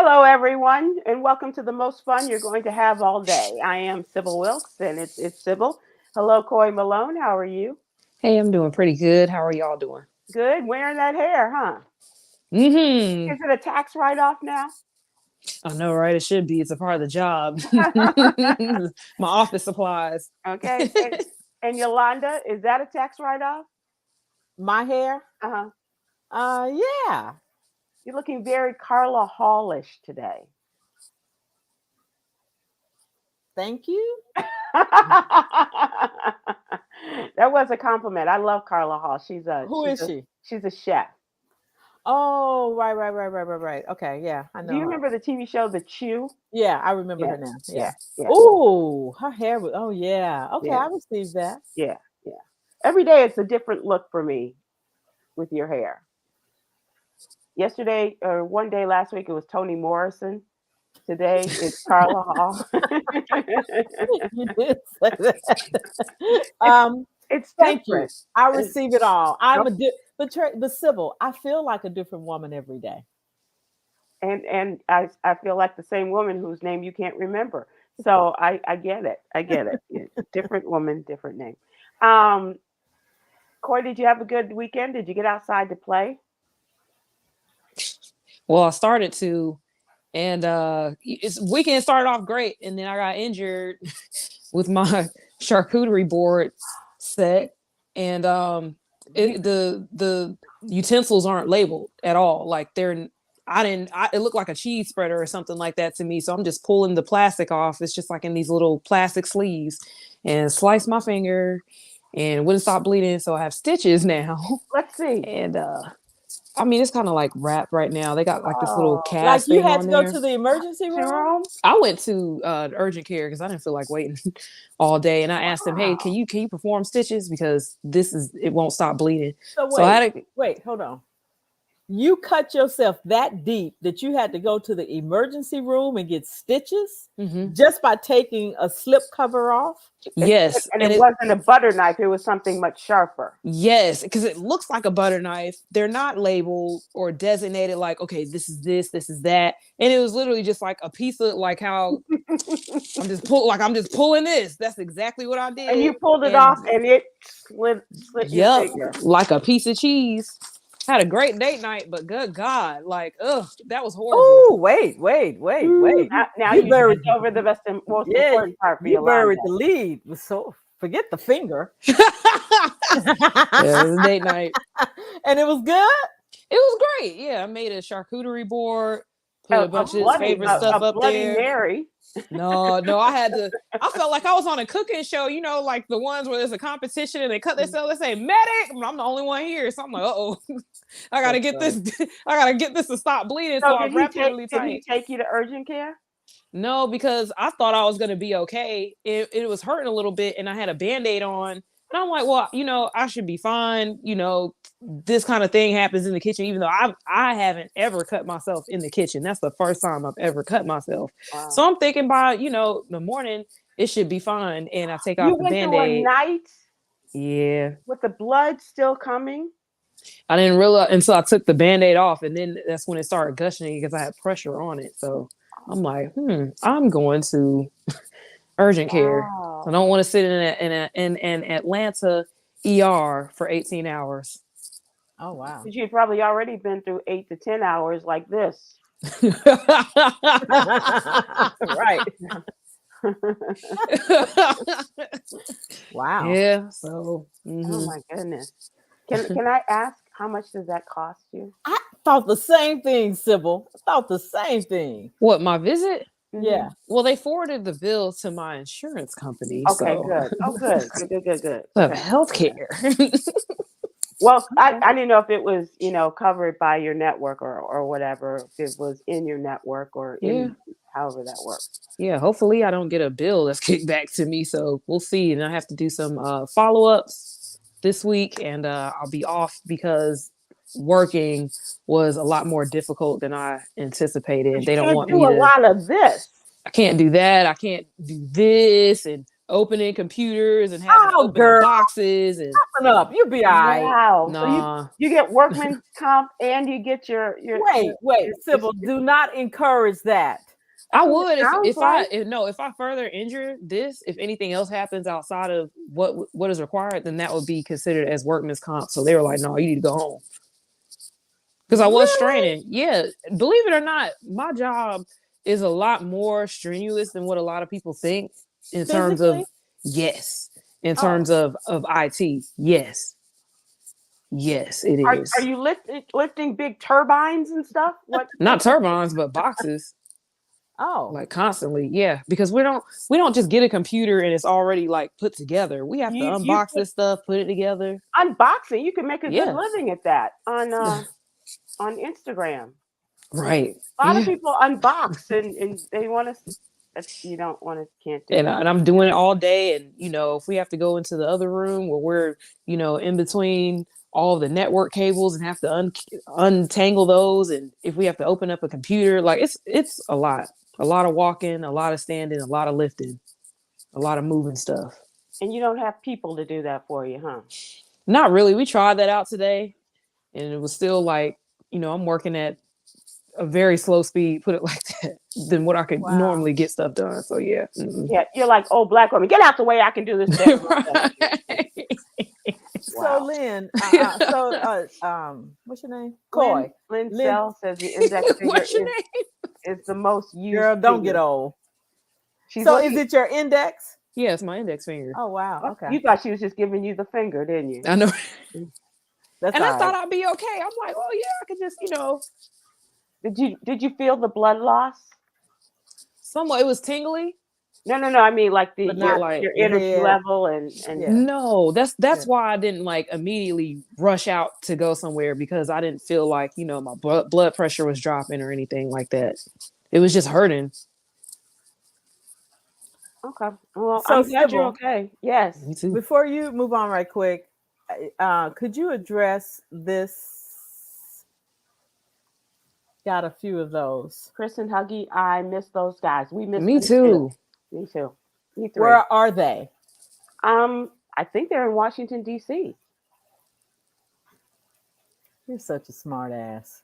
Hello, everyone, and welcome to the most fun you're going to have all day. I am Sybil Wilkes, and it's Sybil. Hello, Coy Malone. How are you? Hey, I'm doing pretty good. How are y'all doing? Good. Wearing that hair, huh? Mm-hmm. Is it a tax write-off now? I know, right? It should be. It's a part of the job. My office supplies. Okay. And Yolanda, is that a tax write-off? My hair? Uh-huh. Yeah. You're looking very Carla Hallish today. Thank you. That was a compliment. I love Carla Hall. She's a Who is she? she's a chef. Oh, right. Okay, yeah, I Do you know her. remember the TV show The Chew? Yeah, I remember Yeah, her now. yeah, Yeah. yeah, Ooh, her hair was. Oh, yeah. Okay, yeah, I received that. yeah, yeah. Every day it's a different look for me with your hair. Yesterday or one day last week it was Toni Morrison. Today it's Carla Hall. You did say that. it's um, it's Thank you. different. I It's- receive it all. I'm nope. but Sybil, I feel like a different woman every day. And I feel like the same woman whose name you can't remember. So I get it. I get it. Yeah, different woman, different name. Um, Coy, did you have a good weekend? Did you get outside to play? Well, I started to, and it's weekend started off great, and then I got injured with my charcuterie board set, and the utensils aren't labeled at all. Like they're I didn't I, it looked like a cheese spreader or something like that to me. So I'm just pulling the plastic off. It's just like in these little plastic sleeves, and sliced my finger, and it wouldn't stop bleeding. So I have stitches now, Let's see. and I mean, it's kind of like wrapped right now. They got like this little Oh, Like cast you thing had on to go there. to the emergency room. Jerome. I went to urgent care because I didn't feel like waiting all day, and I asked them, "Hey, Wow. can you perform stitches because it won't stop bleeding." So So I had to, wait, hold on. You cut yourself that deep that you had to go to the emergency room and get stitches mhm. just by taking a slip cover off? Yes, And and it wasn't a butter knife, it was something much sharper. yes, because it looks like a butter knife. They're not labeled or designated like, okay, this is this, this is that, and it was literally just like a piece of like how I'm just pulling this. That's exactly what I And you did, pulled it and off and it slit your yep, finger. like a piece of cheese. Had a great date night, but good God, like, ugh, that was horrible. Oh, wait. Now You you buried, skipped over the most yeah, important part for you Yolanda. buried the lead. So forget the finger. Yeah, it was a date night. And it was good. It was great. Yeah, I made a charcuterie board, put a bunch of his favorite stuff A up bloody there. Mary. No, I felt like I was on a cooking show, like the ones where there's a competition and they cut themselves, they say medic, but I'm the only one here. So I'm like, I gotta get this, I gotta get this to stop bleeding. So I wrapped it really Did he tight. take you to urgent care? No, because I thought I was gonna be okay. It was hurting a little bit and I had a band-aid on. And I'm like, well, I should be fine. This kind of thing happens in the kitchen, even though I haven't ever cut myself in the kitchen. That's the first time I've ever cut myself. Wow. So I'm thinking by, the morning, it should be fine. And I take You off the went through a Band-Aid. night Yeah. with the blood still coming? I didn't realize until I took the Band-Aid off. And then that's when it started gushing because I had pressure on it. So I'm like, I'm going to urgent care. Wow. I don't want to sit in an Atlanta ER for 18 hours. Oh wow. Because you'd probably already been through 8 to 10 hours like this. Right. Wow. Yeah. So. Oh my goodness. Can I ask how much does that cost you? I thought the same thing, Sybil. I thought the same thing. What, my visit? Yeah. Well, they forwarded the bill to my insurance company. Okay, so. good. Oh, good. Good. I have healthcare. Well, I didn't know if it was, covered by your network or whatever, if it was in your network or in however that works. Yeah, hopefully I don't get a bill that's kicked back to me. So we'll see. And I have to do some follow-ups this week, and I'll be off because working was a lot more difficult than I anticipated. They don't want me to do a lot of this. I can't do that. I can't do this. And opening computers and having to Oh, open girl. boxes and Open up. You'll be all right. Wow. So nah. you get workman's comp and you get your Wait, Sybil, do not encourage that. I mean, would it sounds if like- if I further injure this, if anything else happens outside of what is required, then that would be considered as workman's comp. So they were like, no, you need to go home. Because I was Really? straining. Yeah. Believe it or not, my job is a lot more strenuous than what a lot of people think in terms of Physically? in terms of IT. Yes. Yes, it is. Are you lifting big turbines and stuff? What? Not turbines, but boxes. Oh. Like constantly, yeah, because we don't just get a computer and it's already like put together. We have to unbox this stuff, put it together. Unboxing, you can make a Yeah. good living at that on Instagram. Right. A lot of people unbox and they want to. You don't want to, can't do. And I'm doing it all day. And if we have to go into the other room where we're in between all of the network cables and have to untangle those, and if we have to open up a computer, like it's a lot of walking, a lot of standing, a lot of lifting, a lot of moving stuff. And you don't have people to do that for you, huh? Not really. We tried that out today, and it was still like, I'm working at a very slow speed, put it like that, than what I could normally get stuff done. So yeah. Mm-mm. Yeah, you're like, oh, black woman, get out the way. I can do this. Right. So Lynn, what's your name? Coy. Lynn Sell says the index What's your finger name? is the most used. Girl, don't finger. get old. She's So looking- is it your index? Yeah, it's my index finger. Oh wow. Okay. You thought she was just giving you the finger, didn't you? I know. That's And I all thought right. I'd be okay. I'm like, oh yeah, I could just, Did you feel the blood loss? somewhat. It was tingly. No. I mean, like But not your your energy head. level and Yeah. No, that's Yeah. why I didn't like immediately rush out to go somewhere, because I didn't feel like my blood pressure was dropping or anything like that. It was just hurting. Okay. Well, So, I'm glad you're Sybil, okay. Yes. Me too. Before you move on right quick, could you address this? Got a few of those. Chris and Huggy, I miss those guys. We miss Me them too. Me too. Me three. Where are they? I think they're in Washington, D.C. You're such a smart ass.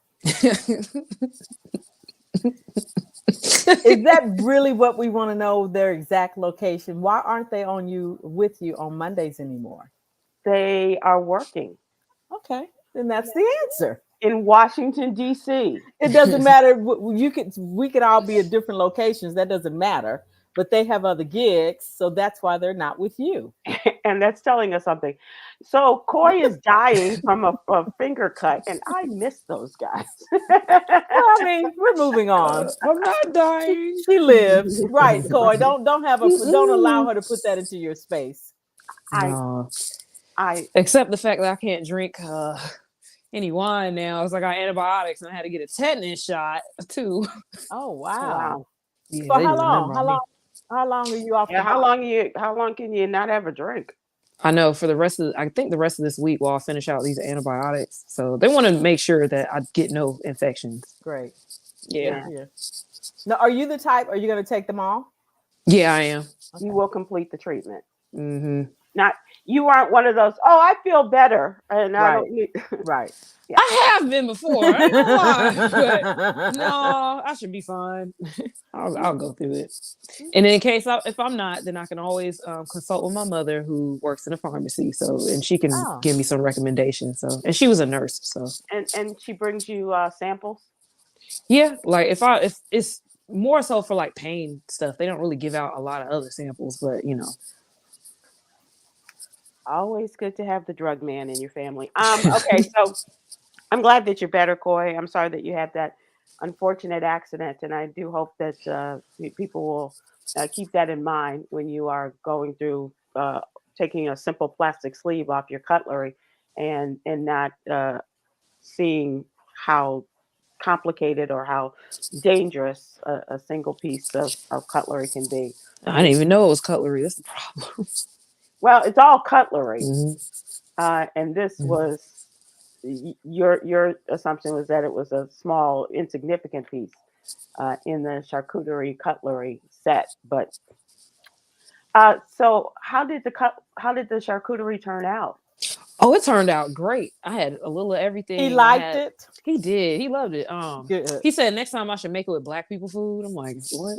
Is that really what we want to know, their exact location? Why aren't they with you on Mondays anymore? They are working Okay, then that's the answer. in Washington, D.C. It doesn't matter. We could all be at different locations. That doesn't matter. But they have other gigs, so that's why they're not with you. And that's telling us something. So Coy is dying from a finger cut, and I miss those guys. Well, I mean, we're moving on. I'm not dying. She lives, right, Coy. Don't allow her to put that into your space. No. I Except the fact that I can't drink any wine now. It's like I got antibiotics and I had to get a tetanus shot too. Oh wow! wow. Yeah, For they how didn't long? remember me. How long are you off? Yeah, how long can you not have a drink? I know for the rest of this week while I finish out these antibiotics. So they want to make sure that I get no infections. Great. Yeah. Now, are you the type? Are you going to take them all? Yeah, I am. You will complete the treatment. Mm-hmm. Not you aren't one of those. Oh, I feel better, and I don't need. Right. Yeah. I have been before. I ain't gonna lie, but no, I should be fine. I'll go through it. And in case if I'm not, then I can always consult with my mother who works in a pharmacy. So, and she can give me some recommendations. So, and she was a nurse. So, and she brings you samples. yeah, like if it's more so for like pain stuff, they don't really give out a lot of other samples, but Always good to have the drug man in your family. Okay, so I'm glad that you're better, Coy. I'm sorry that you had that unfortunate accident, and I do hope that people will keep that in mind when you are going through taking a simple plastic sleeve off your cutlery and not seeing how complicated or how dangerous a single piece of cutlery can be. I didn't even know it was cutlery. That's the problem. Well, it's all cutlery, Mm-hmm. and this was your assumption was that it was a small, insignificant piece in the charcuterie cutlery set. But So how did the charcuterie turn out? Oh, it turned out great. I had a little of everything. He liked it. He did. He loved it. Good. He said next time I should make it with black people food. I'm like, what?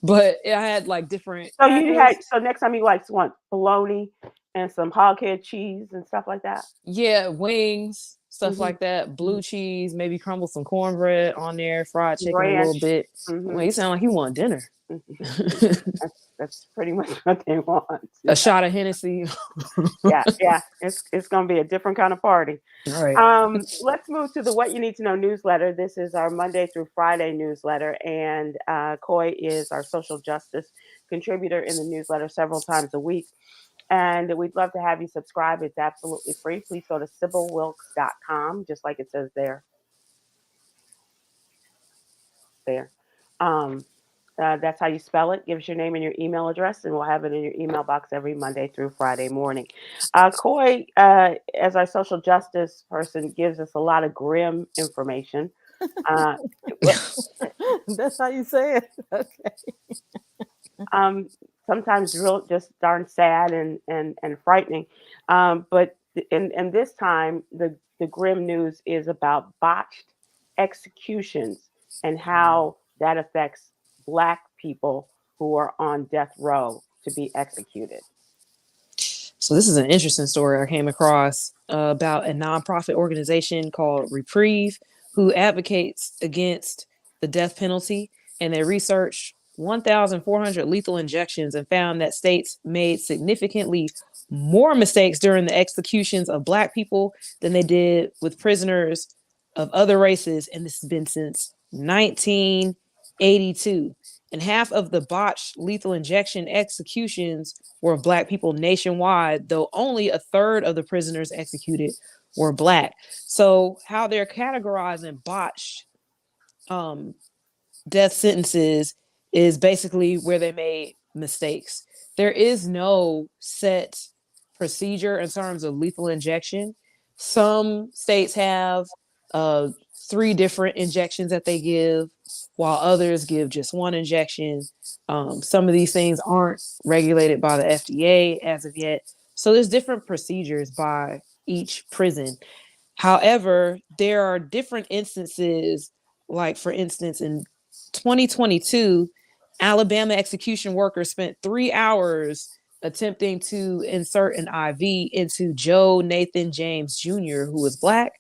But I had like different So crackers. so next time you like want bologna and some hog head cheese and stuff like that. Yeah, wings, stuff Hmm. like that. Blue cheese, maybe crumble some cornbread on there, fried chicken a little Ranch. bit. Hmm. Well, he sounded like he wanted dinner. That's pretty much what they want. A shot of Hennessy. Yeah. It's gonna be a different kind of party. All right. Let's move to the What You Need to Know newsletter. This is our Monday through Friday newsletter, and Coy is our social justice contributor in the newsletter several times a week. And we'd love to have you subscribe. It's absolutely free. Please go to sybilwilkes.com, just like it says there. There. Um, that's how you spell it. Give us your name and your email address, and we'll have it in your email box every Monday through Friday morning. Coy, as our social justice person, gives us a lot of grim information. Uh, That's how you say it. Okay. Sometimes real, just darn sad and frightening. But and this time, the grim news is about botched executions and how that affects Black people who are on death row to be executed. So this is an interesting story I came across about a nonprofit organization called Reprieve, who advocates against the death penalty, and they researched 1,400 lethal injections and found that states made significantly more mistakes during the executions of Black people than they did with prisoners of other races, and this has been since 1982. And half of the botched lethal injection executions were of Black people nationwide, though only a third of the prisoners executed were Black. So how they're categorizing botched death sentences is basically where they made mistakes. There is no set procedure in terms of lethal injection. Some states have 3 different injections that they give, while others give just 1 injection. Some of these things aren't regulated by the FDA as of yet. So there's different procedures by each prison. However, there are different instances, like for instance, in 2022, Alabama execution workers spent 3 hours attempting to insert an IV into Joe Nathan James Jr., who was Black.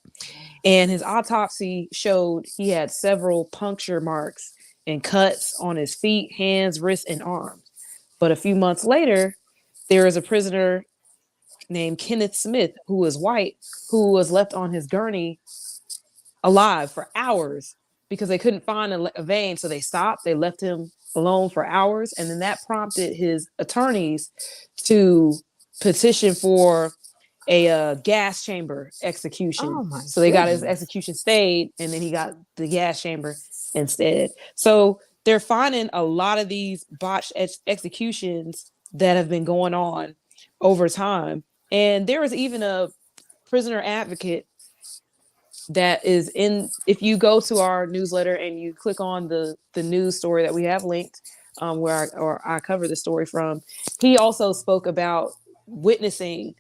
And his autopsy showed he had several puncture marks and cuts on his feet, hands, wrists, and arms. But a few months later, there is a prisoner named Kenneth Smith, who was white, who was left on his gurney alive for hours because they couldn't find a vein. So they stopped, they left him alone for hours. And then that prompted his attorneys to petition for a gas chamber execution. Oh so they got his goodness. execution stayed, and then he got the gas chamber instead. So they're finding a lot of these botched executions that have been going on over time. And there was even a prisoner advocate that is in, if you go to our newsletter and you click on the news story that we have linked, where I cover the story from, he also spoke about witnessing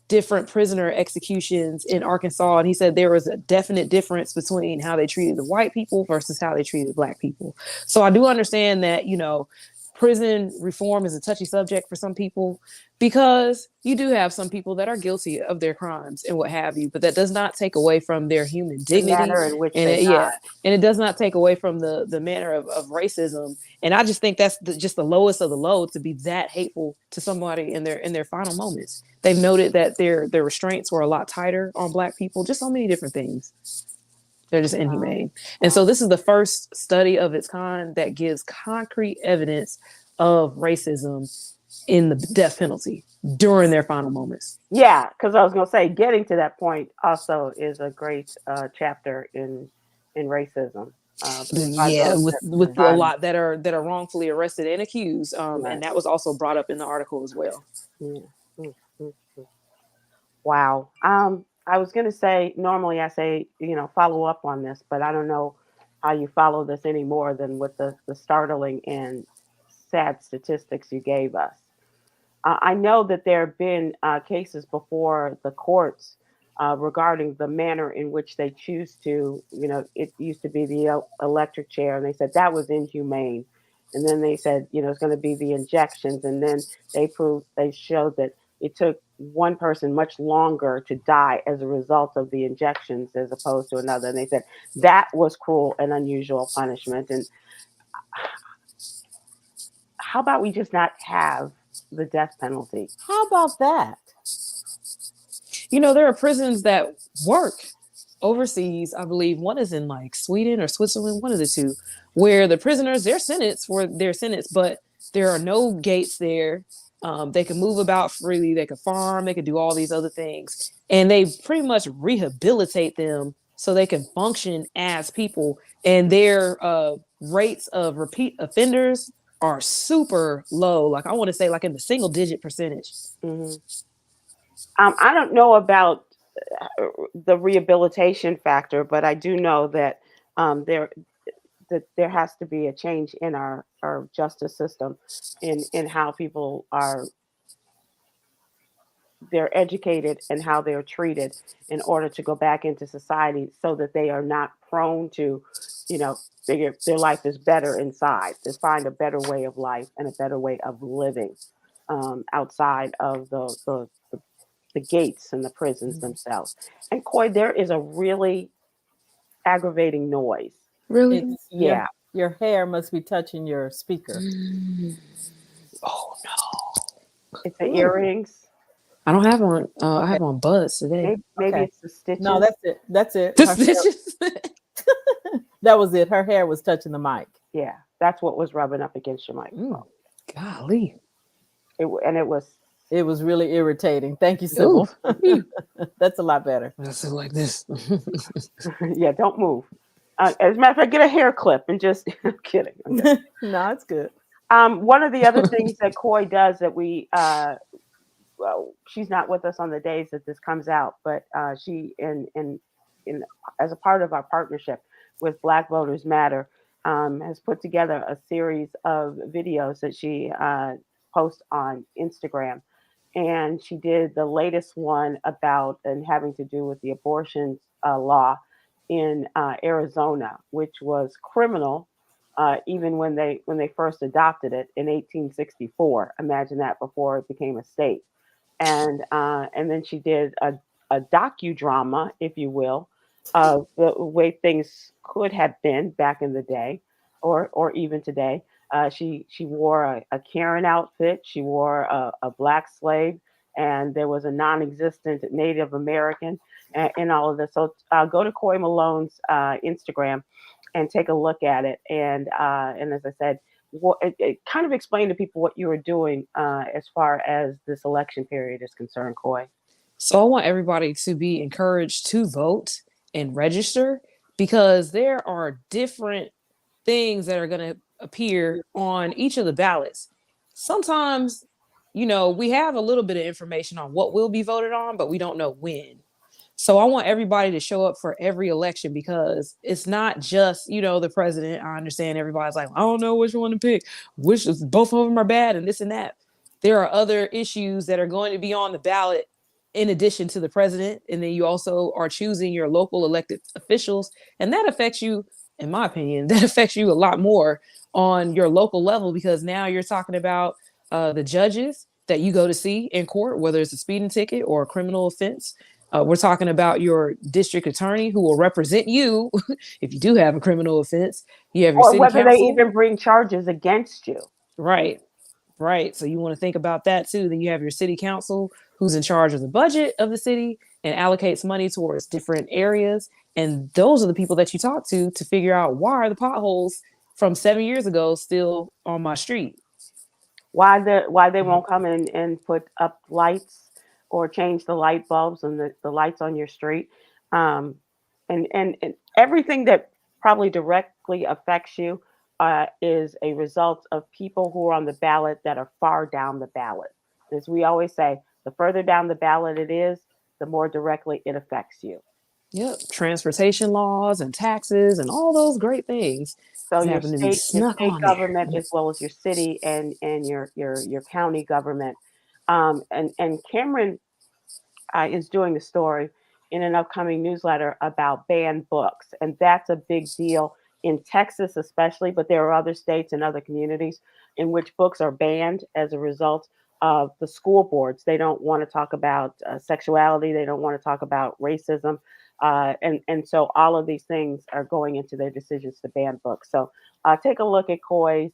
different prisoner executions in Arkansas. And he said there was a definite difference between how they treated the white people versus how they treated Black people. So I do understand that, prison reform is a touchy subject for some people, because you do have some people that are guilty of their crimes and what have you, but that does not take away from their human dignity. The manner in which and they and it does not take away from the manner of racism. And I just think that's just the lowest of the low, to be that hateful to somebody in their final moments. They've noted that their restraints were a lot tighter on Black people, just so many different things. They're just inhumane. And so this is the first study of its kind that gives concrete evidence of racism in the death penalty during their final moments. Yeah, because I was going to say, getting to that point also is a great chapter in racism. With a lot that are wrongfully arrested and accused, Right. And that was also brought up in the article as well. Yeah. Mm-hmm. Wow. I was going to say, normally I say, follow up on this, but I don't know how you follow this any more than with the startling and sad statistics you gave us. I know that there have been cases before the courts regarding the manner in which they choose to, it used to be the electric chair, and they said that was inhumane. And then they said, it's going to be the injections. And then they showed that it took one person much longer to die as a result of the injections as opposed to another. And they said that was cruel and unusual punishment. And how about we just not have the death penalty? How about that? There are prisons that work overseas. I believe one is in like Sweden or Switzerland, one of the two, where the prisoners, they're sentenced for their sentence, but there are no gates there. They can move about freely. They can farm. They can do all these other things. And they pretty much rehabilitate them so they can function as people. And their rates of repeat offenders are super low. Like I want to say like in the single digit percentage. Mm-hmm. I don't know about the rehabilitation factor, but I do know that there has to be a change in our justice system in how people they're educated and how they're treated in order to go back into society so that they are not prone to, figure their life is better inside. They find a better way of life and a better way of living outside of the gates and the prisons themselves. And Coy, there is a really aggravating noise. Really? Yeah. Your hair must be touching your speaker. Oh no. It's the earrings. I don't have one. I have on buds today. Maybe it's the stitches. No, that's it. The stitches. That was it. Her hair was touching the mic. Yeah, that's what was rubbing up against your mic. Golly. It was really irritating. Thank you, Sybil. That's a lot better. That's like this. Yeah, don't move. As a matter of fact, get a hair clip and just. I'm kidding. Okay. No, it's good. One of the other things that Coy does that we, well, she's not with us on the days that this comes out, but she in as a part of our partnership with Black Voters Matter has put together a series of videos that she posts on Instagram. And she did the latest one about and having to do with the abortion law in Arizona, which was criminal even when they first adopted it in 1864. Imagine that, before it became a state. And then she did a docudrama, if you will, of the way things could have been back in the day, or even today. She wore a Karen outfit. She wore a black slave, and there was a non-existent Native American in all of this. So go to Coy Malone's Instagram and take a look at it. And as I said, it kind of explained to people what you were doing as far as this election period is concerned, Coy. So I want everybody to be encouraged to vote and register, because there are different things that are going to appear on each of the ballots. Sometimes, we have a little bit of information on what will be voted on, but we don't know when. So I want everybody to show up for every election, because it's not just, the president. I understand everybody's like, I don't know which one to pick, both of them are bad and this and that. There are other issues that are going to be on the ballot in addition to the president. And then you also are choosing your local elected officials. And that affects you, in my opinion, that affects you a lot more on your local level, because now you're talking about the judges that you go to see in court, whether it's a speeding ticket or a criminal offense. We're talking about your district attorney who will represent you if you do have a criminal offense. You have your or city whether council. they even bring charges against you. Right. So you want to think about that too. Then you have your city council who's in charge of the budget of the city and allocates money towards different areas. And those are the people that you talk to figure out, why are the potholes from 7 years ago still on my street? Why they won't come in and put up lights or change the light bulbs and the lights on your street. And everything that probably directly affects you is a result of people who are on the ballot that are far down the ballot. As we always say, the further down the ballot it is, the more directly it affects you. Yep. Transportation laws and taxes and all those great things. So your state government, as well as your city and your county government, And Cameron is doing a story in an upcoming newsletter about banned books, and that's a big deal in Texas, especially. But there are other states and other communities in which books are banned as a result of the school boards. They don't want to talk about sexuality. They don't want to talk about racism, and so all of these things are going into their decisions to ban books. So take a look at Coy's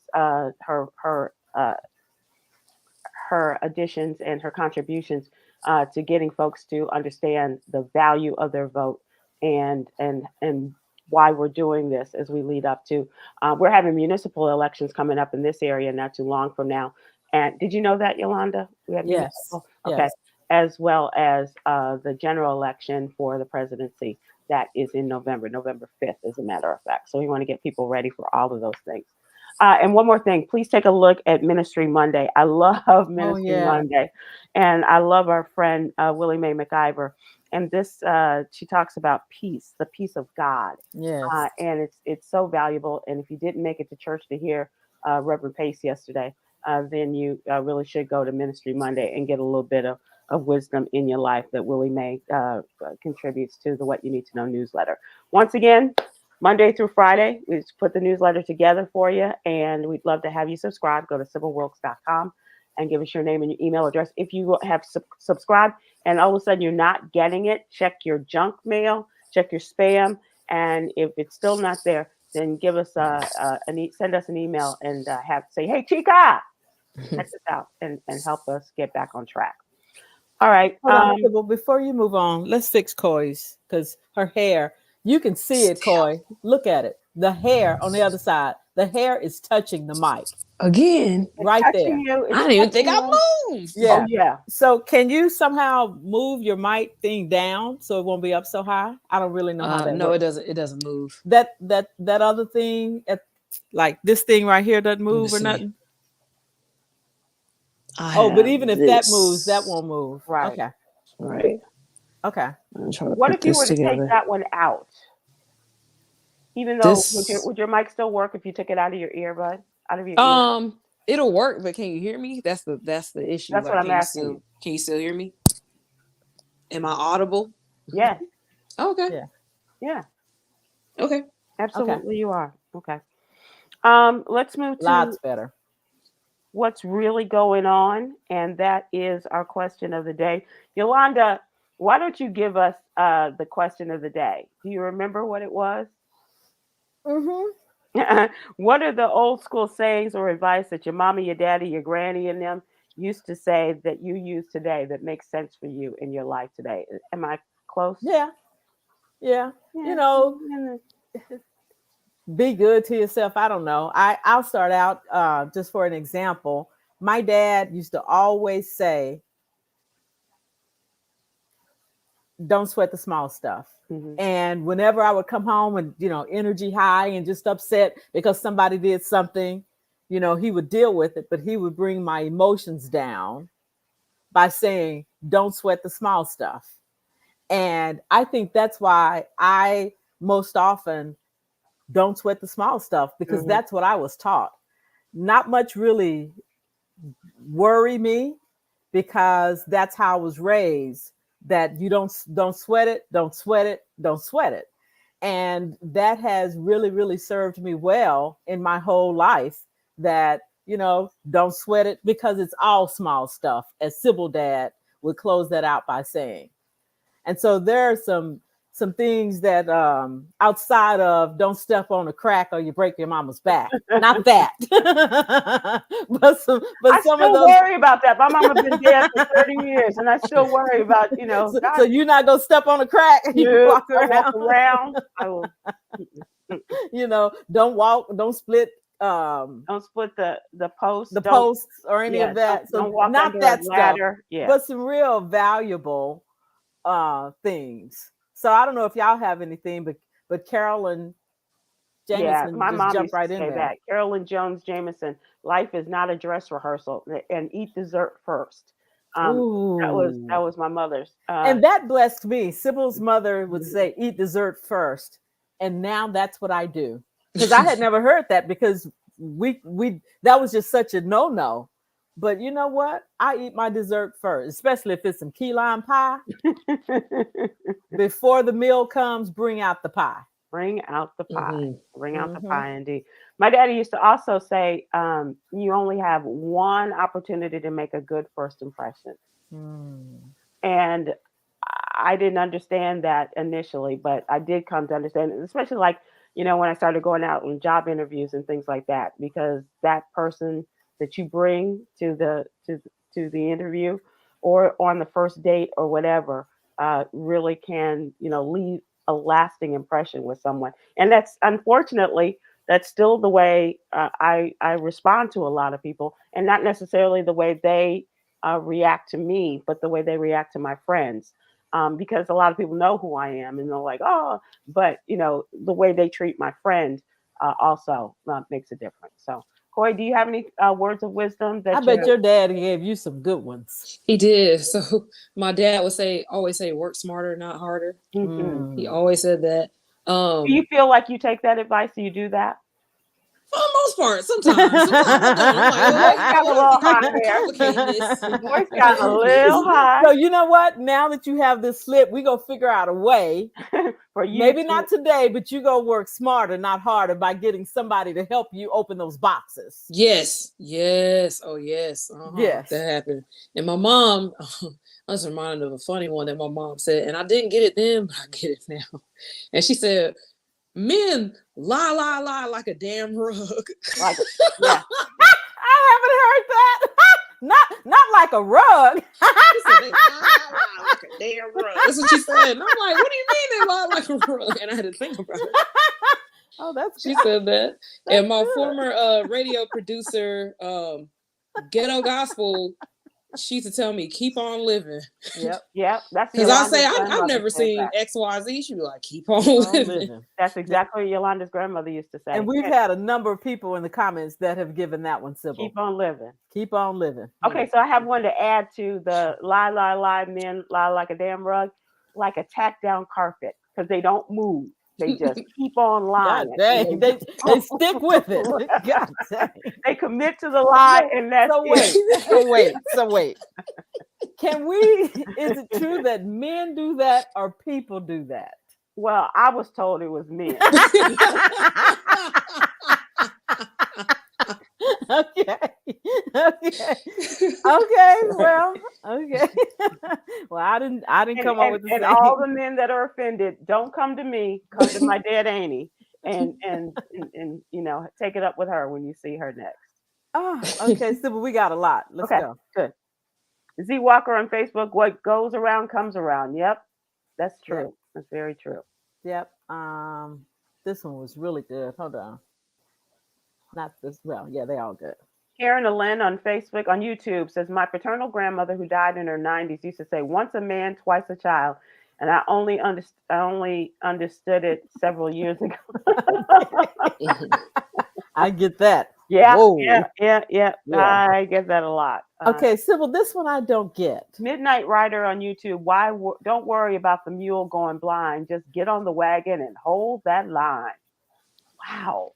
her additions and her contributions to getting folks to understand the value of their vote and why we're doing this as we lead up to. We're having municipal elections coming up in this area not too long from now. And did you know that, Yolanda? We have Yes. Okay. Yes. As well as the general election for the presidency that is in November 5th, as a matter of fact. So we want to get people ready for all of those things. And one more thing, please take a look at Ministry Monday. I love Ministry Monday. And I love our friend, Willie Mae McIver. And this, she talks about peace, the peace of God. Yes. And it's so valuable. And if you didn't make it to church to hear Reverend Pace yesterday, then you really should go to Ministry Monday and get a little bit of wisdom in your life that Willie Mae contributes to the What You Need to Know newsletter. Once again, Monday through Friday, we just put the newsletter together for you, and we'd love to have you subscribe. Go to sybilwilkes.com and give us your name and your email address. If you have subscribed and all of a sudden you're not getting it, check your junk mail, check your spam, and if it's still not there, then give us send us an email and say, hey, Chica, check this out and help us get back on track. All right. Hold on, Sybil, before you move on, let's fix Coy's, because her hair, you can see it, Coy. Look at it. The hair on the other side. The hair is touching the mic. Again. Right there. I didn't even think I moved. Yeah. Oh, yeah. So can you somehow move your mic thing down so it won't be up so high? I don't really know how that No, works. it doesn't move. That other thing, like this thing right here doesn't move or nothing? But even if that moves, that won't move. Right. Okay. Right. Okay. What if you were to take that one out? Even though would your mic still work if you took it out of your earbud? Out of your ear? It'll work, but can you hear me? That's the issue. That's what I'm asking. Can you still hear me? Am I audible? Yes. Okay. Yeah. Okay. Absolutely, you are. Okay. Let's move to lots better. What's really going on, and that is our question of the day. Yolanda, why don't you give us the question of the day? Do you remember what it was? Mm-hmm. What are the old school sayings or advice that your mommy, your daddy, your granny, and them used to say that you use today that makes sense for you in your life today? Am I close? Yeah. You know, be good to yourself. I don't know. I'll start out just for an example. My dad used to always say, don't sweat the small stuff. Mm-hmm. And whenever I would come home and, energy high and just upset because somebody did something, he would deal with it, but he would bring my emotions down by saying, don't sweat the small stuff. And I think that's why I most often don't sweat the small stuff, because mm-hmm. that's what I was taught. Not much really worry me, because that's how I was raised, that you don't sweat it, don't sweat it, don't sweat it. And that has really, really served me well in my whole life, that, don't sweat it, because it's all small stuff, as Sybil Dad would close that out by saying. And so there are some things that outside of don't step on a crack or you break your mama's back. Not that. but some of those. Worry about that. My mama been dead for 30 years and I still worry about, So you're not going to step on a crack and you walk around. I will. Don't split. Don't split the posts. The posts or any of that. So don't walk not that stuff. Yeah. But some real valuable things. So I don't know if y'all have anything, but Carolyn Jameson, my mom jumped right in there. That. Carolyn Jones Jameson, life is not a dress rehearsal, and eat dessert first. That was my mother's. And that blessed me. Sybil's mother would say, eat dessert first. And now that's what I do. Because I had never heard that, because we that was just such a no-no. But you know what? I eat my dessert first, especially if it's some key lime pie. Before the meal comes, bring out the pie. Bring out the pie. Mm-hmm. Bring out the Mm-hmm. pie, indeed. My daddy used to also say, you only have one opportunity to make a good first impression. Mm. And I didn't understand that initially, but I did come to understand it, especially like, when I started going out on job interviews and things like that, because that person that you bring to the interview or on the first date or whatever really can, leave a lasting impression with someone. And that's unfortunately that's still the way I respond to a lot of people, and not necessarily the way they react to me, but the way they react to my friends. Because a lot of people know who I am, and they're like, "Oh," but the way they treat my friend also makes a difference. So, Coy, do you have any words of wisdom I that bet you're? your dad gave you some good ones. He did. So my dad would always say, work smarter, not harder. Mhm. He always said that. Do you feel like you take that advice? Do you do that? For the most part, sometimes I don't. I'm like, Voice got a little high we're there. complicating this. Voice We're got a little complicating high So you know what? Now that you have this slip, we gonna figure out a way. for you. Maybe not today, but you go work smarter, not harder, by getting somebody to help you open those boxes. Yes. Oh, yes. Yes. That happened. And my mom, I was reminded of a funny one that my mom said, and I didn't get it then, but I get it now. And she said, men lie like a damn rug. Like, yeah. I haven't heard that. Not like a rug. She said, they lie like a damn rug. That's what she said. And I'm like, what do you mean they lie like a rug? And I had to think about it. Oh, that's She good. said that. That's and my good. former radio producer, Ghetto Gospel, she used to tell me, keep on living. Yep. That's Because I Yolanda's say, I've grandmother never said seen that. XYZ. She'd be like, keep on living. That's exactly what Yolanda's grandmother used to say. And we've had a number of people in the comments that have given that one, Sybil. Keep on living. Keep on living. Okay, so I have one to add to the lie, men lie like a damn rug, like a tack down carpet, because they don't move. They just keep on lying. God dang, they stick with it. God dang. They commit to the lie, and that's So wait. Can we, is it true that men do that or people do that? Well, I was told it was men. Okay. Well, I didn't come up with the and same. all the men that are offended, don't come to me. Come to my dead Annie, and take it up with her when you see her next. Oh, okay, Sybil, we got a lot. Let's go. Good. Z Walker on Facebook. What goes around comes around. Yep, that's true. Yep. That's very true. Yep. This one was really good. Hold on. Not this. Well, yeah, they all good. Karen Allen on Facebook, on YouTube says, my paternal grandmother, who died in her 90s, used to say, once a man, twice a child. And I only understood it several years ago. I get that. Yeah. Whoa. Yeah. I get that a lot. Okay, Sybil, this one I don't get. Midnight Rider on YouTube. Don't worry about the mule going blind. Just get on the wagon and hold that line. Wow.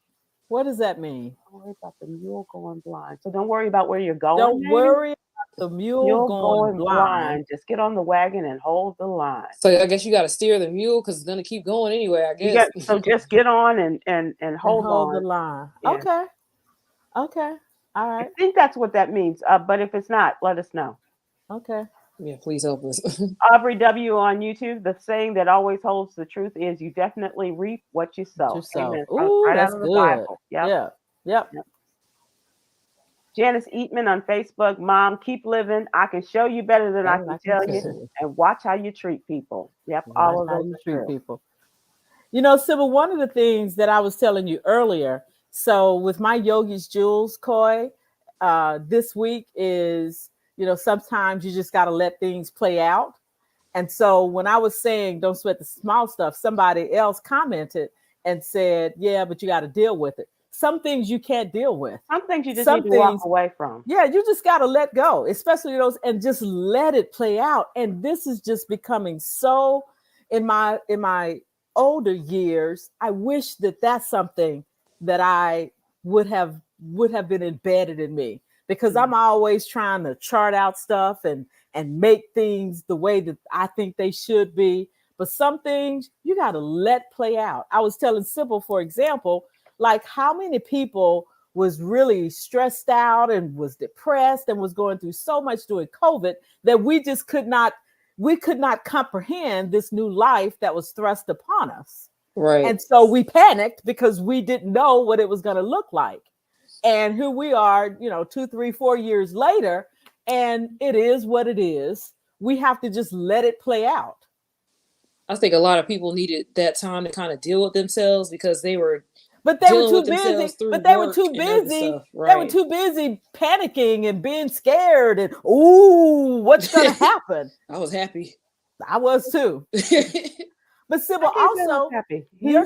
What does that mean? Don't worry about the mule going blind. So don't worry about where you're going. Don't worry about the mule going blind. Just get on the wagon and hold the line. So I guess you got to steer the mule because it's going to keep going anyway, I guess. So just get on and hold on. the line. Yeah. Okay. All right. I think that's what that means. But if it's not, let us know. Okay. Yeah, please help us. Aubrey W. on YouTube. The saying that always holds the truth is you definitely reap what you sow. Amen. Ooh, right that's out of the good. Bible. Yep. Janice Eatman on Facebook. Mom, keep living. I can show you better than I can tell you. And watch how you treat people. Yep. All of those treat people. You know, Sybil, one of the things that I was telling you earlier, so with my Yogi's Jewels, Coy, this week is, sometimes you just got to let things play out. And so when I was saying, don't sweat the small stuff, somebody else commented and said, yeah, but you got to deal with it. Some things you can't deal with. Some things you just need to walk away from. Yeah, you just got to let go, especially those, and just let it play out. And this is just becoming so, in my older years, I wish that that's something that I would have been embedded in me. because I'm always trying to chart out stuff and make things the way that I think they should be. But some things you got to let play out. I was telling Sybil, for example, like how many people was really stressed out and was depressed and was going through so much during COVID that we just could not comprehend this new life that was thrust upon us. Right. And so we panicked because we didn't know what it was going to look like. And here we are, 2, 3, 4 years later, and it is what it is. We have to just let it play out. I think a lot of people needed that time to kind of deal with themselves because they were But they were too busy. But they were too busy. Right. They were too busy panicking and being scared and ooh, what's gonna happen? I was happy. I was too. But Sybil, also your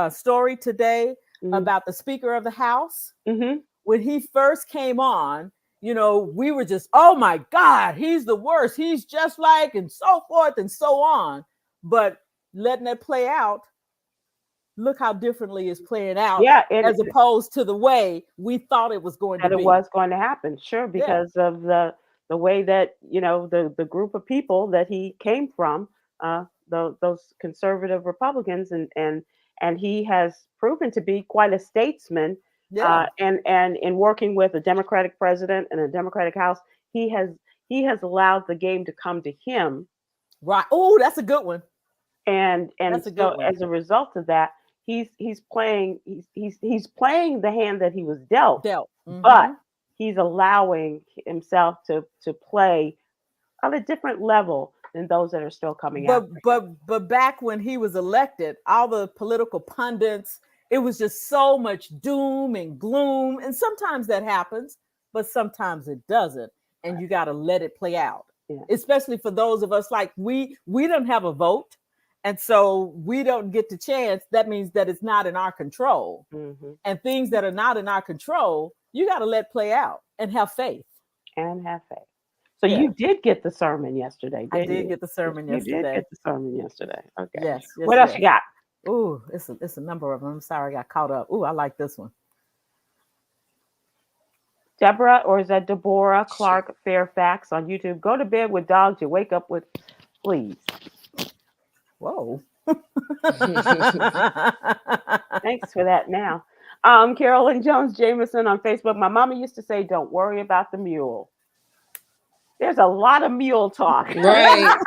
story today about the Speaker of the House, when he first came on, we were just, oh my God, he's the worst. He's just like, and so forth and so on. But letting it play out, look how differently it's playing out, as opposed to the way we thought it was going to be. It was going to happen, sure, because of the way that the group of people that he came from, those conservative Republicans, and he has proven to be quite a statesman. And in working with a Democratic president and a Democratic House, he has allowed the game to come to him. Right. Oh, that's a good one. And so as a result of that, he's playing the hand that he was dealt. But he's allowing himself to play on a different level than those that are still coming out. But back when he was elected, all the political pundits, it was just so much doom and gloom. And sometimes that happens, but sometimes it doesn't. And you got to let it play out. Yeah. Especially for those of us like we don't have a vote. And so we don't get the chance. That means that it's not in our control. And things that are not in our control, you got to let play out and have faith. So you did get the sermon yesterday, didn't you? I did get the sermon yesterday. You did get the sermon yesterday. Okay. Yes. What else you got? Ooh, it's a number of them. I'm sorry, I got caught up. Ooh, I like this one. Deborah, or is that Deborah Clark Fairfax on YouTube? Go to bed with dogs you wake up with fleas. Whoa. Thanks for that now. Carolyn Jones Jameson on Facebook. My mama used to say, don't worry about the mule. There's a lot of mule talk. Right.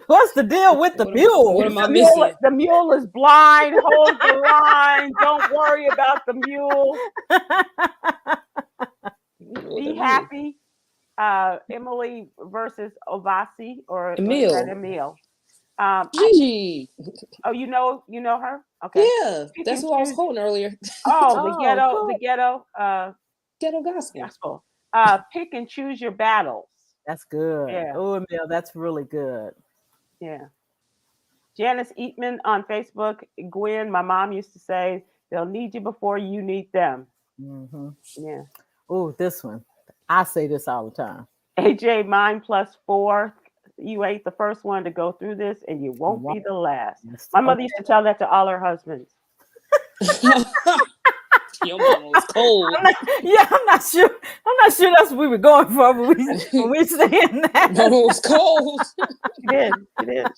What's the deal with the mule? What am I missing? The mule is blind. Hold the line. Don't worry about the mule. Be happy. Emily versus Ovasi or Emil. Gigi. Oh, you know her? Okay. Yeah, that's who I was quoting earlier. The ghetto gospel. Pick and choose your battles. That's good. Yeah. Oh, Emil, that's really good. Yeah. Janice Eatman on Facebook. Gwen, my mom used to say, they'll need you before you need them. Yeah. Oh, this one. I say this all the time. AJ, mine +4. You ain't the first one to go through this, and you won't be the last. My mother used to tell that to all her husbands. Your mama was cold. I'm not sure that's what we were going for when we saying that. Mama was cold. She did.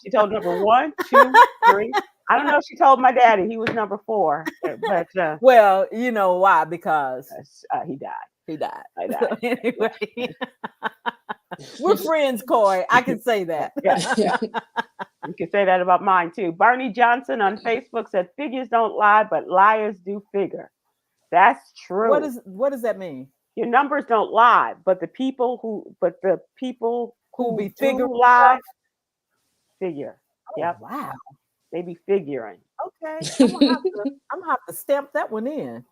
She told number 1, 2, 3. I don't know if she told my daddy. He was number 4. But well, you know why? Because he died. I died. So anyway, we're friends, Coy. I can say that. Yeah. You can say that about mine too. Barney Johnson on Facebook said, "Figures don't lie, but liars do figure." That's true. What does that mean? Your numbers don't lie, but the people who be figure lie figure. Oh, yep. Wow. They be figuring. Okay. I'm gonna have to stamp that one in.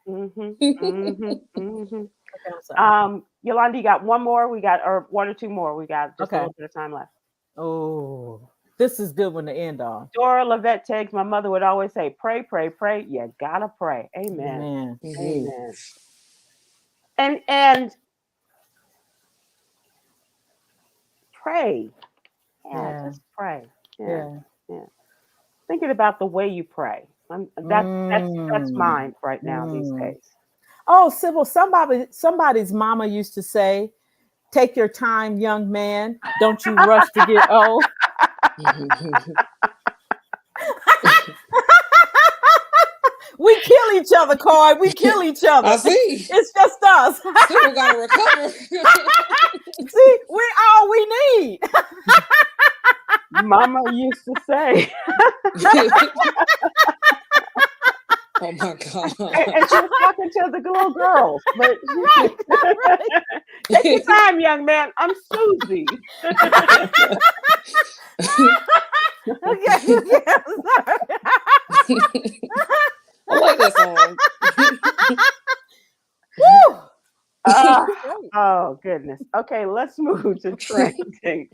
Yolanda, you got one more? We got, or 1 or 2 more. We got just a little bit of time left. Oh, this is good one to end on. Dora Levette takes, my mother would always say, pray, pray, pray. You gotta pray. Amen. Amen. And pray. Yeah, just pray. Yeah. Thinking about the way you pray. That's mine right now these days. Oh, Sybil, somebody's mama used to say, "Take your time, young man. Don't you rush to get old." We kill each other, Coy. We kill each other. I see. It's just us. Sybil gotta recover. See, we're all we need. Mama used to say. Oh my God. And she was talking to the little girls. But Right. take your time, young man. I'm Susie. Okay, yeah, sorry. I like that song. Woo! Oh goodness. Okay, let's move to trending.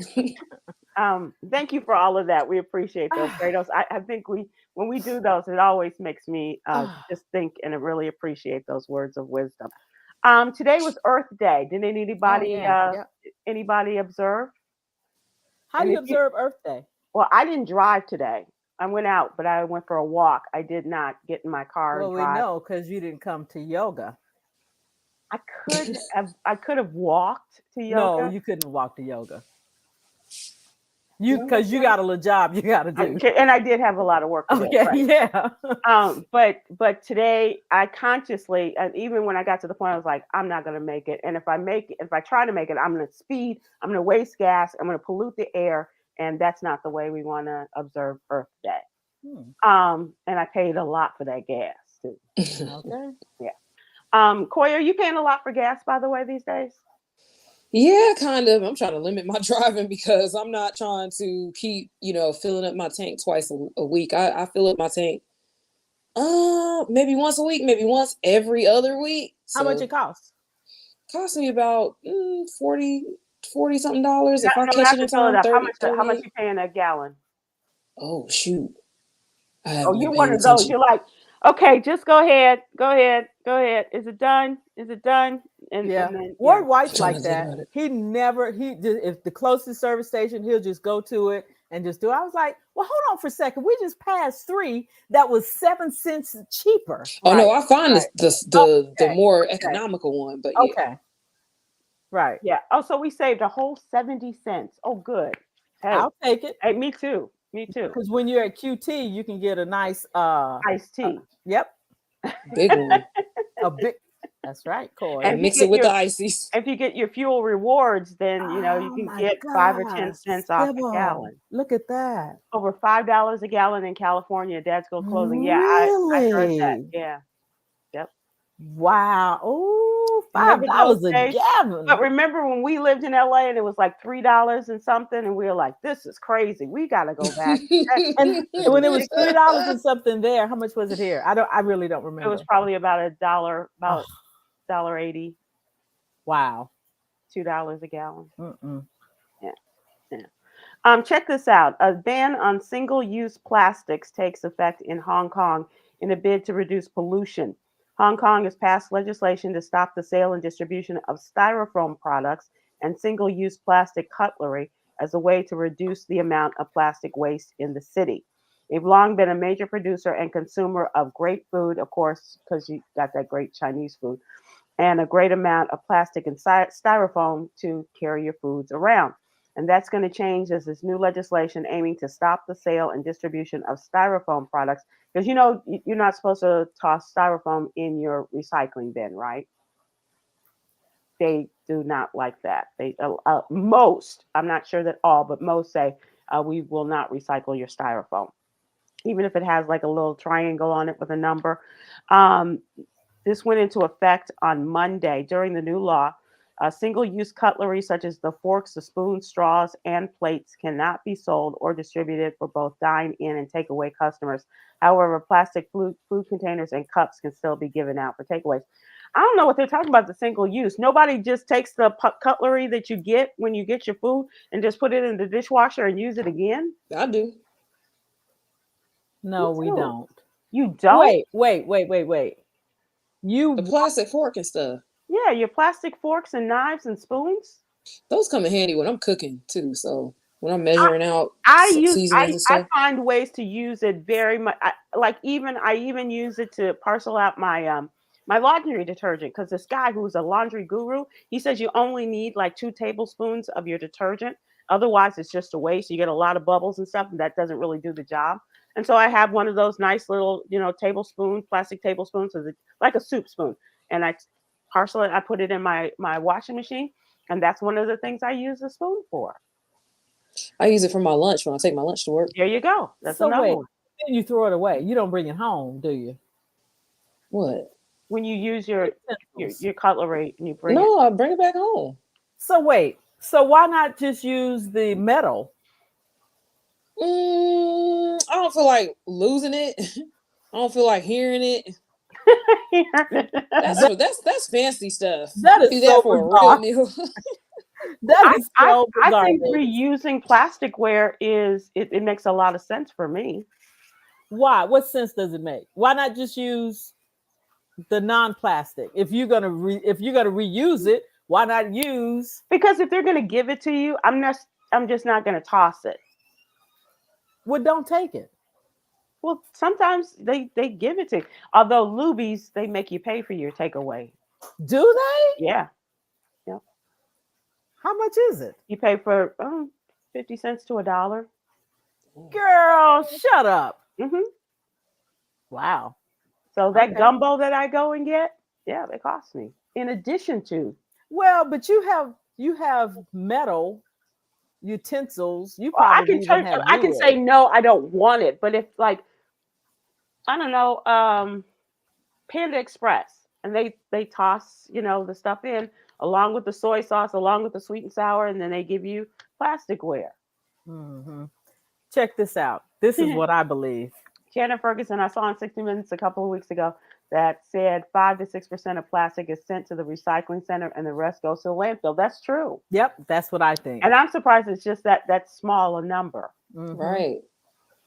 Thank you for all of that. We appreciate those, Kratos. I think when we do those, it always makes me just think and really appreciate those words of wisdom. Today was Earth Day. Did anybody anybody observe? How do you observe Earth Day? Well, I didn't drive today. I went out, but I went for a walk. I did not get in my car. Well, and we drive. know because you didn't come to yoga. I could have walked to yoga. No, you couldn't walk to yoga. Because you got a little job you got to do. And I did have a lot of work to do. Okay, right? yeah. But today I consciously, and even when I got to the point, I was like, I'm not going to make it. And if I try to make it, I'm going to speed. I'm going to waste gas. I'm going to pollute the air. And that's not the way we want to observe Earth Day. And I paid a lot for that gas too. Okay. Yeah. Coy, are you paying a lot for gas, by the way, these days? Yeah, kind of. I'm trying to limit my driving because I'm not trying to keep, filling up my tank twice a week. I fill up my tank maybe once a week, maybe once every other week. How much it costs? Costs me about $40 something dollars if I catch it in time. How much you paying a gallon? Oh shoot. You're one of those. You're like, okay, just go ahead. Is it done? And then, Ward White's like that. If the closest service station, he'll just go to it and just do it. I was like, well, hold on for a second. We just passed 3 that was 7 cents cheaper. Oh no, I find the more economical one, but yeah. Okay. Right. Yeah. Oh, so we saved a whole 70 cents. Oh, good. Hey, I'll take it. Hey, me too. Because when you're at QT, you can get a nice iced tea. Yep. Big one. A big. That's right, Coy. And mix it with the ices. If you get your fuel rewards, then you can get 5 or 10 cents off a gallon. Look at that. Over $5 a gallon in California. Dad's go closing. Yeah, really? I heard that. Yeah. Yep. Wow. Oh, $5 a gallon. But remember when we lived in LA and it was like $3 and something, and we were like, "This is crazy. We got to go back." And when it was $3 and something there, how much was it here? I really don't remember. It was probably about $1, about $1.80. Wow. $2 a gallon. Mm-mm. Yeah. Check this out. A ban on single-use plastics takes effect in Hong Kong in a bid to reduce pollution. Hong Kong has passed legislation to stop the sale and distribution of styrofoam products and single-use plastic cutlery as a way to reduce the amount of plastic waste in the city. They've long been a major producer and consumer of great food, of course, because you got that great Chinese food, and a great amount of plastic and styrofoam to carry your foods around. And that's going to change as this new legislation aiming to stop the sale and distribution of styrofoam products. Because you're not supposed to toss styrofoam in your recycling bin, right? They do not like that. They most, I'm not sure that all, but most say we will not recycle your styrofoam, even if it has like a little triangle on it with a number. This went into effect on Monday. During the new law, single-use cutlery such as the forks, the spoons, straws, and plates cannot be sold or distributed for both dine-in and takeaway customers. However, plastic food containers and cups can still be given out for takeaways. I don't know what they're talking about, the single-use. Nobody just takes the cutlery that you get when you get your food and just put it in the dishwasher and use it again? I do. No, we don't. You don't? Wait. The plastic fork and stuff. Yeah, your plastic forks and knives and spoons. Those come in handy when I'm cooking too. So when I'm measuring out I seasonings and I stuff. find ways to use it very much. I even use it to parcel out my laundry detergent, because this guy who's a laundry guru, he says you only need like 2 tablespoons of your detergent. Otherwise, it's just a waste. You get a lot of bubbles and stuff, and that doesn't really do the job. And so I have one of those nice little, tablespoon, plastic tablespoons, like a soup spoon, and I parcel it. I put it in my washing machine, and that's one of the things I use the spoon for. I use it for my lunch when I take my lunch to work. There you go. That's So another wait, one. then you throw it away. You don't bring it home, do you? What? When you use your Utensils. your cutlery and you bring it. No, I bring it back home. So wait, so why not just use the metal? I don't feel like losing it. I don't feel like hearing it. That's fancy stuff. That is Do so that for bizarre. a real meal. That is so I think bizarre. reusing plasticware it makes a lot of sense for me. Why? What sense does it make? Why not just use the non-plastic? If you're gonna reuse it, why not use? Because if they're gonna give it to you, I'm just not gonna toss it. Well, don't take it. Well, sometimes they give it to you. Although Lubies, they make you pay for your takeaway. Do they? Yeah. How much is it? You pay for 50 cents to $1. Girl, shut up. Hmm. Wow. So that Okay. gumbo that I go and get, yeah, they cost me. In addition to, Well, but you have metal utensils. You well, probably even have I can say wood. no, I don't want it. But if like, I don't know, Panda Express, and they toss the stuff in along with the soy sauce, along with the sweet and sour, and then they give you plasticware. Mhm. Check this out. This is what I believe. Janet Ferguson, I saw on 60 Minutes a couple of weeks ago that said 5 to 6% of plastic is sent to the recycling center and the rest goes to the landfill. That's true. Yep, that's what I think. And I'm surprised it's just that small a number. Mhm. Right.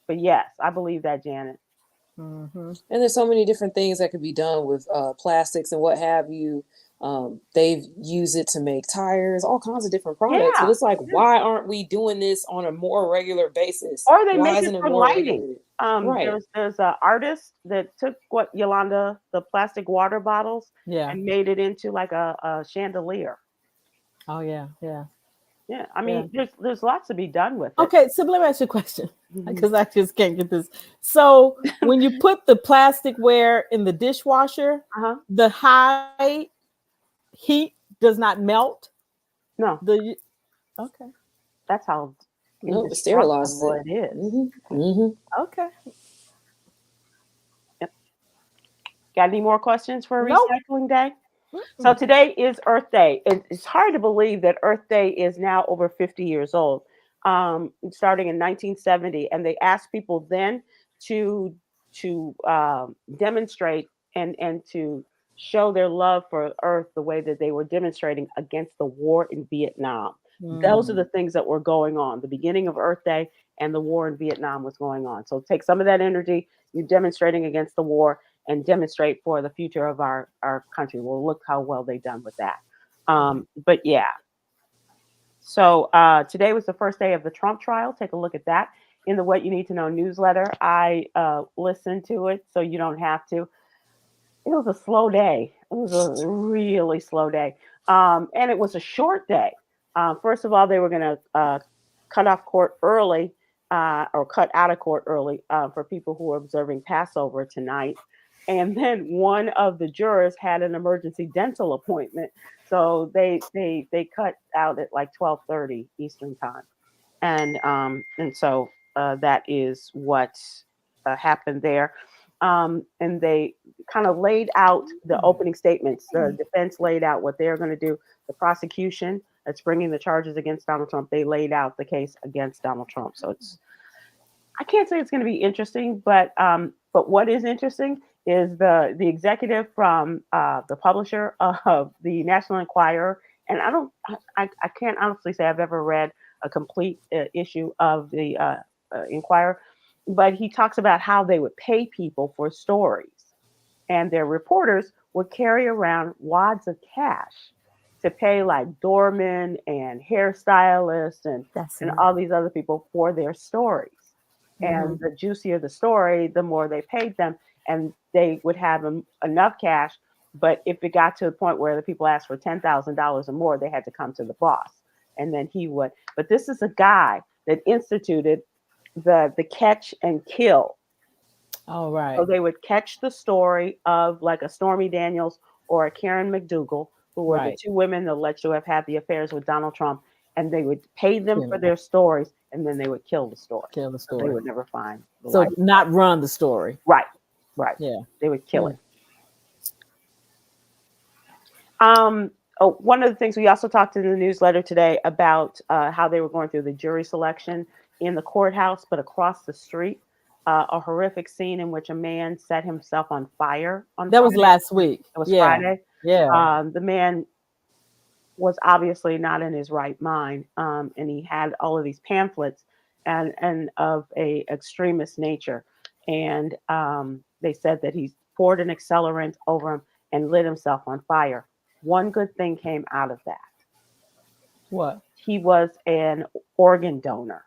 But yes, I believe that, Janet. Mhm. And there's so many different things that could be done with plastics and what have you. They've used it to make tires, all kinds of different products. But Yeah. it's like, why aren't we doing this on a more regular basis? Or they Why make it isn't it for more lighting. regulated? Right. There's an artist that took what Yolanda, the plastic water bottles, Yeah. and made it into like a chandelier. Oh yeah, yeah. Yeah, I mean, there's lots to be done with it. Okay, so let me ask you a question Mhm. because I just can't get this. So when you put the plasticware in the dishwasher, Uh-huh. the high heat does not melt No, the. Okay. that's how No, it sterilizes indestructible it. it is. Mm-hmm. Mm-hmm. Okay. Got any more questions for Nope. recycling day? So today is Earth Day. It's hard to believe that Earth Day is now over 50 years old, starting in 1970. And they asked people then to demonstrate and to show their love for Earth the way that they were demonstrating against the war in Vietnam. Those are the things that were going on. The beginning of Earth Day and the war in Vietnam was going on. So take some of that energy, you're demonstrating against the war, and demonstrate for the future of our country. Well, look how well they've done with that. But yeah. So today was the first day of the Trump trial. Take a look at that in the What You Need to Know newsletter. I listened to it, so you don't have to. It was a slow day. It was a really slow day. And it was a short day. First of all, they were going to cut off court early or cut out of court early for people who were observing Passover tonight. And then one of the jurors had an emergency dental appointment, so they cut out at like 12:30 Eastern time, and so that is what happened there. And they kind of laid out the opening statements. The defense laid out what they're going to do. The prosecution that's bringing the charges against Donald Trump, they laid out the case against Donald Trump. So I can't say it's going to be interesting, but what is interesting is the executive from the publisher of the National Enquirer, and I can't honestly say I've ever read a complete issue of the Enquirer, but he talks about how they would pay people for stories, and their reporters would carry around wads of cash to pay like doormen and hairstylists and all these other people for their stories. And the juicier the story, the more they paid them, and they would have enough cash. But if it got to the point where the people asked for $10,000 or more, they had to come to the boss, and then he would. But this is a guy that instituted the catch and kill. All right. So they would catch the story of like a Stormy Daniels or a Karen McDougal, who were the two women alleged to have had the affairs with Donald Trump, and they would pay them for their stories, and then they would kill the story. Kill the story. So they would never find the so life. not run the story. Right. Yeah. They would kill it. One of the things we also talked in the newsletter today about how they were going through the jury selection in the courthouse, but across the street, a horrific scene in which a man set himself on fire. That was last week. It was Friday. Yeah. The man was obviously not in his right mind, and he had all of these pamphlets and of a extremist nature. And they said that he poured an accelerant over him and lit himself on fire. One good thing came out of that. What? He was an organ donor.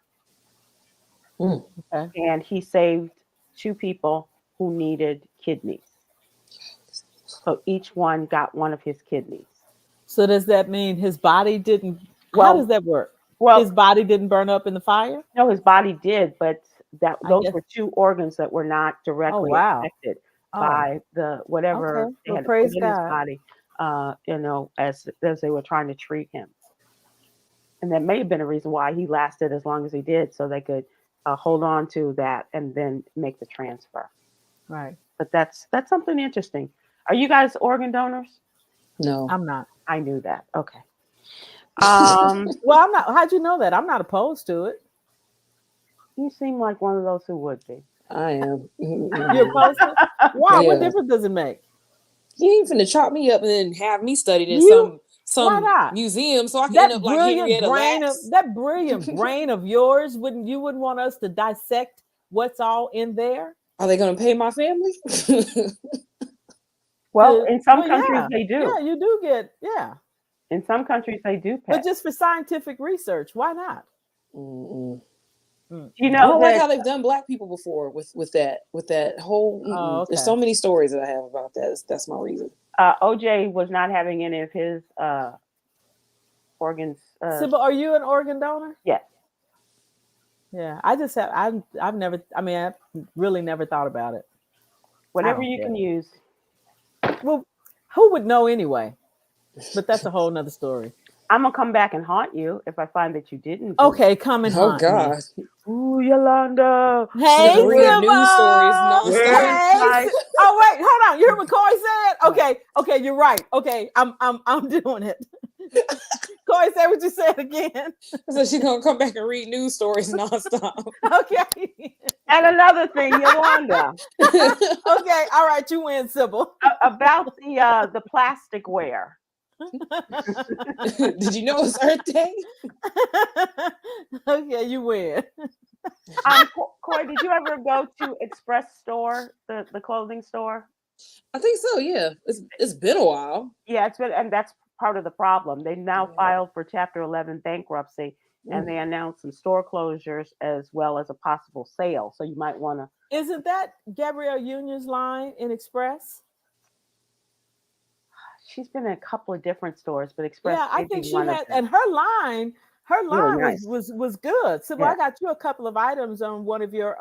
Okay. And he saved 2 people who needed kidneys. So each one got one of his kidneys. So does that mean his body didn't? Well, how does that work? Well, his body didn't burn up in the fire? No, his body did, but those were 2 organs that were not directly affected by the whatever they had to put in his body. As they were trying to treat him. And that may have been a reason why he lasted as long as he did, so they could hold on to that and then make the transfer. Right. But that's something interesting. Are you guys organ donors? No, I'm not. I knew that. Okay. Well, I'm not. How'd you know that? I'm not opposed to it. You seem like one of those who would be. I am. You're opposed to it? Why? Yeah. What difference does it make? You ain't finna chop me up and then have me studied in some museum so I can end up like Henrietta Lacks. That brilliant brain of yours, you wouldn't want us to dissect what's all in there? Are they gonna pay my family? Well, in some countries they do. Yeah, you do get, In some countries they do pay. But just for scientific research, why not? You know, I don't like how they've done Black people before with that whole. Okay. There's so many stories that I have about that. That's my reason. OJ was not having any of his organs. Sybil, are you an organ donor? Yes. Yeah, I just have. I've never. I mean, I've really never thought about it. Whatever you can use. Well, who would know anyway? But that's a whole nother story. I'm gonna come back and haunt you if I find that you didn't. Okay, come and haunt me. God. Ooh, Yolanda. Hey, Sybil. News stories nonstop. Hey. Oh wait, hold on. You heard what Coy said? Okay, you're right. Okay, I'm doing it. Coy, say what you said again. So she's gonna come back and read news stories nonstop. Okay. And another thing, Yolanda. Okay, all right, you win, Sybil. About the plasticware. Did you know it's Earth Day? Okay, you win. Coy, did you ever go to Express Store, the clothing store? I think so. Yeah, it's been a while. Yeah, it's been, and that's part of the problem. They now filed for Chapter 11 bankruptcy, and they announced some store closures as well as a possible sale. So you might want to. Isn't that Gabrielle Union's line in Express? She's been in a couple of different stores, but Express. Yeah, I think she had, and her line really nice. was good. So I got you a couple of items on one of your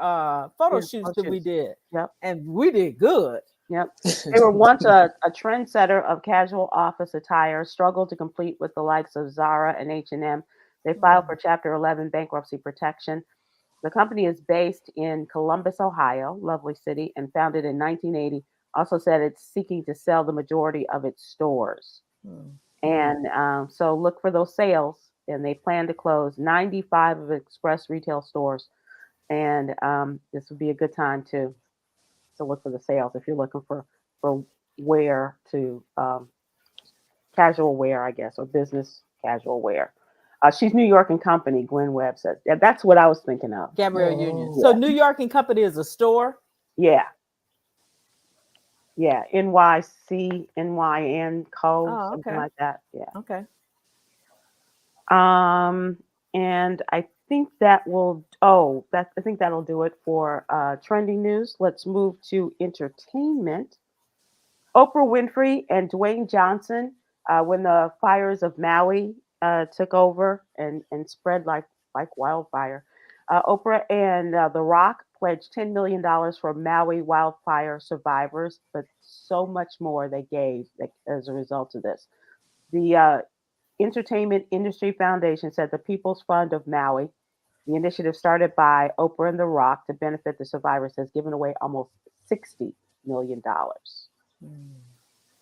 photo shoots that we did. Yep, and we did good. Yep. They were once a trendsetter of casual office attire, struggled to compete with the likes of Zara and H&M. They filed for Chapter 11 bankruptcy protection. The company is based in Columbus, Ohio, lovely city, and founded in 1980. Also said it's seeking to sell the majority of its stores. And so look for those sales. And they plan to close 95 of Express retail stores. And this would be a good time to look for the sales if you're looking for wear to casual wear, I guess, or business casual wear. She's New York and Company, Gwen Webb said. That's what I was thinking of. Gabrielle Union. So New York and Company is a store? Yeah. Yeah, NYC, Co, Oh, something okay. like that. Yeah. Okay. And I think that will. Oh, that I think that'll do it for trending news. Let's move to entertainment. Oprah Winfrey and Dwayne Johnson, when the fires of Maui took over and spread like wildfire. Oprah and The Rock pledged $10 million for Maui wildfire survivors, but so much more they gave as a result of this. The Entertainment Industry Foundation said the People's Fund of Maui, the initiative started by Oprah and The Rock to benefit the survivors, has given away almost $60 million. Mm,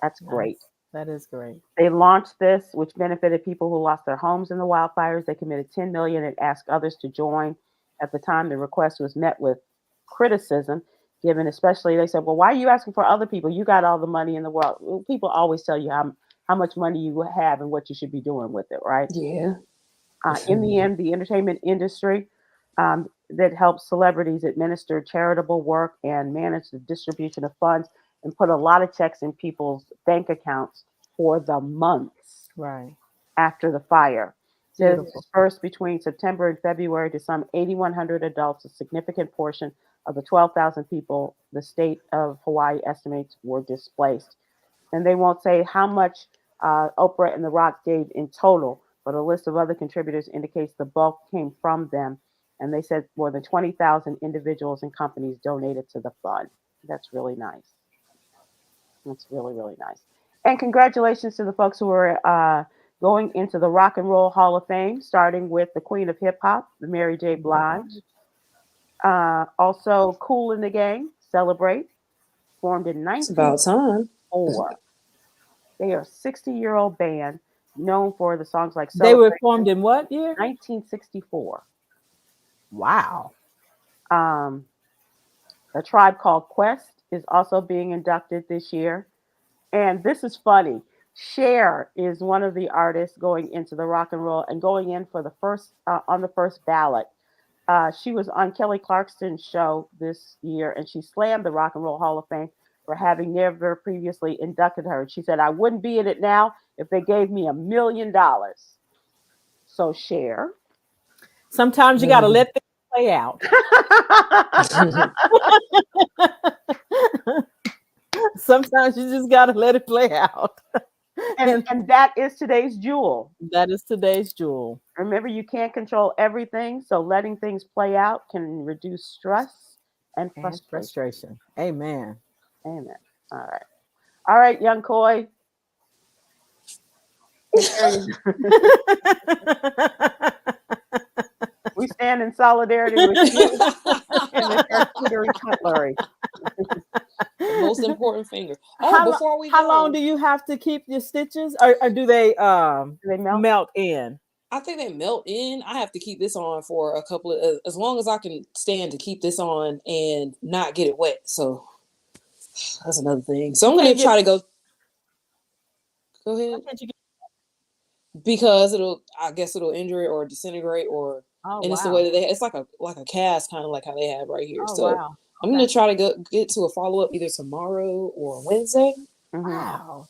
That's great. nice. That is great. They launched this, which benefited people who lost their homes in the wildfires. They committed 10 million and asked others to join. At the time, the request was met with criticism, given especially they said, "Well, why are you asking for other people? You got all the money in the world." Well, people always tell you how much money you have and what you should be doing with it, right? Yeah. In the end, the entertainment industry that helps celebrities administer charitable work and manage the distribution of funds and put a lot of checks in people's bank accounts for the months Right. after the fire. Says Beautiful. dispersed between September and February to some 8,100 adults, a significant portion of the 12,000 people the state of Hawaii estimates were displaced. And they won't say how much Oprah and The Rock gave in total, but a list of other contributors indicates the bulk came from them. And they said more than 20,000 individuals and companies donated to the fund. That's really nice. That's really, really nice. And congratulations to the folks who are going into the Rock and Roll Hall of Fame, starting with the Queen of Hip Hop, the Mary J. Blige. Also, Cool in the Gang, Celebrate, formed in It's about time. 1964. They are a 60-year-old band known for the songs like They were Celebrate, formed in what year? 1964. Wow. Um, a Tribe Called Quest is also being inducted this year. And this is funny. Cher is one of the artists going into the rock and roll and going in for the first on the first ballot. She was on Kelly Clarkson's show this year, and she slammed the Rock and Roll Hall of Fame for having never previously inducted her. She said, "I wouldn't be in it now if they gave me $1 million." So Cher. Sometimes you got to let things play out. Sometimes you just got to let it play out. and that is today's jewel. That is today's jewel. Remember, you can't control everything, so letting things play out can reduce stress and And frustration. frustration. Amen. Amen. All right, young Coy. We stand in solidarity with you and the charcuterie cutlery. The most important finger. Oh, how long do you have to keep your stitches, or do they melt in? I think they melt in. I have to keep this on for a couple of, as long as I can stand to keep this on and not get it wet. So that's another thing. So I'm going to try to go ahead. Because I guess it'll injure it or disintegrate and it's the way that it's like a cast, kind of like how they have right here. So I'm going to try to get to a follow-up either tomorrow or Wednesday. Wow.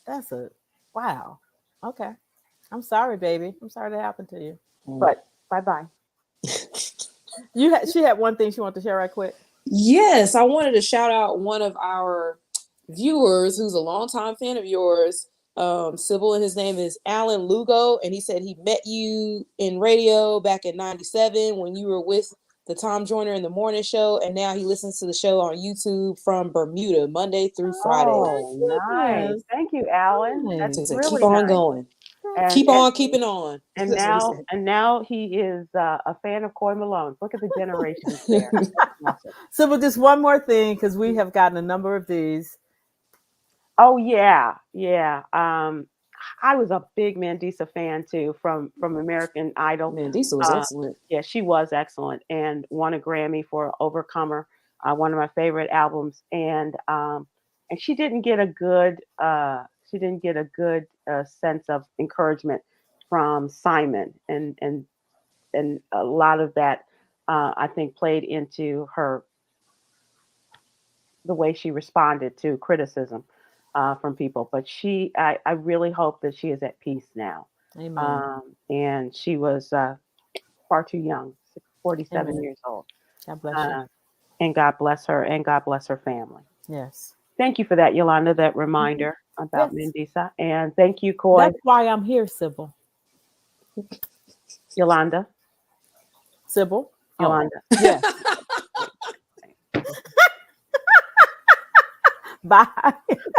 Wow. Okay. I'm sorry, baby. I'm sorry that happened to you. But bye-bye. She had one thing she wanted to share right quick. Yes, I wanted to shout out one of our viewers who's a longtime fan of yours, Sybil, and his name is Alan Lugo, and he said he met you in radio back in '97 when you were with the Tom Joyner in the Morning Show, and now he listens to the show on YouTube from Bermuda, Monday through Friday. Oh, nice! Thank you, Alan. That's really keep on nice. going. And, keep on keeping on. And now he is a fan of Coy Malone. Look at the generations there. Awesome. So, but just one more thing, because we have gotten a number of these. Oh yeah. I was a big Mandisa fan too from American Idol. Mandisa was excellent. Yeah, she was excellent and won a Grammy for Overcomer, one of my favorite albums. And she didn't get a good sense of encouragement from Simon, and a lot of that I think played into the way she responded to criticism. from people. But I really hope that she is at peace now. Amen. And she was far too young, 47 Amen. years old. God bless you. And God bless her, and God bless her family. Yes. Thank you for that, Yolanda, that reminder about Yes. Mendisa. And thank you, Coy. That's why I'm here, Sybil. Yolanda. Sybil. Yolanda. Oh, yes. Bye.